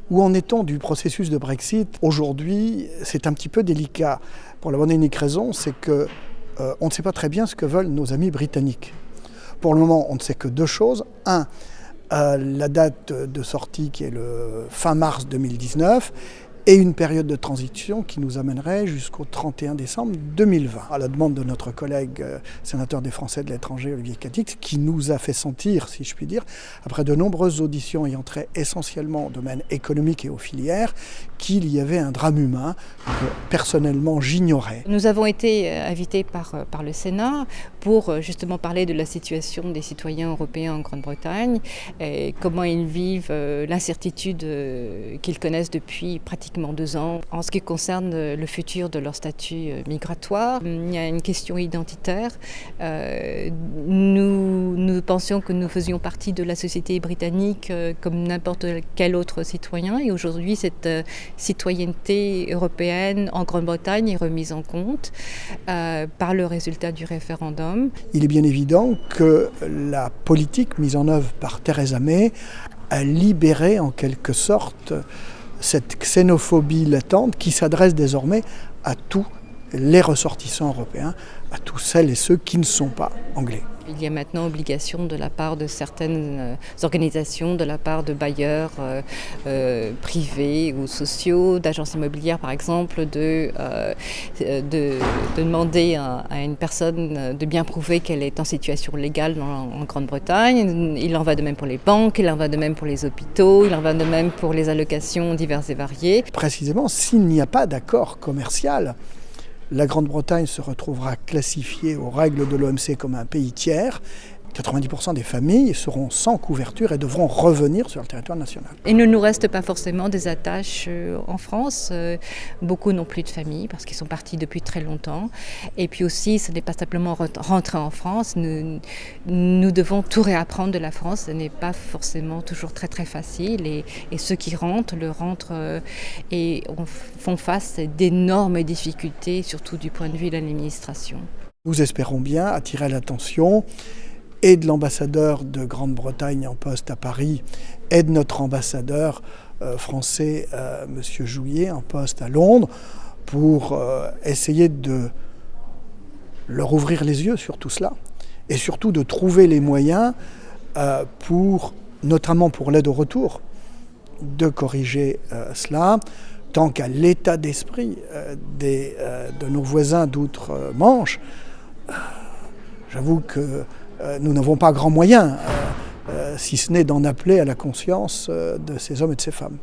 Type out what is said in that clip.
Où en est-on du processus de Brexit? Aujourd'hui, c'est un petit peu délicat. Pour la bonne et unique raison, c'est qu'on ne sait pas très bien ce que veulent nos amis britanniques. Pour le moment, on ne sait que deux choses. Un, la date de sortie qui est le fin mars 2019 et une période de transition qui nous amènerait jusqu'au 31 décembre 2020. À la demande de notre collègue sénateur des Français de l'étranger, Olivier Cadic, qui nous a fait sentir, si je puis dire, après de nombreuses auditions ayant trait essentiellement au domaine économique et aux filières, qu'il y avait un drame humain que personnellement j'ignorais. Nous avons été invités par le Sénat pour justement parler de la situation des citoyens européens en Grande-Bretagne, et comment ils vivent l'incertitude qu'ils connaissent depuis pratiquement 2 ans en ce qui concerne le futur de leur statut migratoire. Il y a une question identitaire. Nous pensions que nous faisions partie de la société britannique comme n'importe quel autre citoyen, et aujourd'hui cette citoyenneté européenne en Grande-Bretagne est remise en compte par le résultat du référendum. Il est bien évident que la politique mise en œuvre par Theresa May a libéré en quelque sorte cette xénophobie latente qui s'adresse désormais à tous les ressortissants européens, à tous celles et ceux qui ne sont pas anglais. Il y a maintenant obligation de la part de certaines organisations, de la part de bailleurs privés ou sociaux, d'agences immobilières par exemple, de demander à une personne de bien prouver qu'elle est en situation légale en Grande-Bretagne. Il en va de même pour les banques, il en va de même pour les hôpitaux, il en va de même pour les allocations diverses et variées. Précisément, s'il n'y a pas d'accord commercial, la Grande-Bretagne se retrouvera classifiée aux règles de l'OMC comme un pays tiers. 90% des familles seront sans couverture et devront revenir sur le territoire national. Il ne nous reste pas forcément des attaches en France. Beaucoup n'ont plus de famille parce qu'ils sont partis depuis très longtemps. Et puis aussi, ce n'est pas simplement rentrer en France. Nous devons tout réapprendre de la France. Ce n'est pas forcément toujours très très facile. Et ceux qui rentrent et font face à d'énormes difficultés, surtout du point de vue de l'administration. Nous espérons bien attirer l'attention et de l'ambassadeur de Grande-Bretagne en poste à Paris et de notre ambassadeur français, M. Jouyet, en poste à Londres, pour essayer de leur ouvrir les yeux sur tout cela et surtout de trouver les moyens notamment pour l'aide au retour, de corriger cela, tant qu'à l'état d'esprit de nos voisins d'outre-Manche. J'avoue que nous n'avons pas grand moyen, si ce n'est d'en appeler à la conscience de ces hommes et de ces femmes.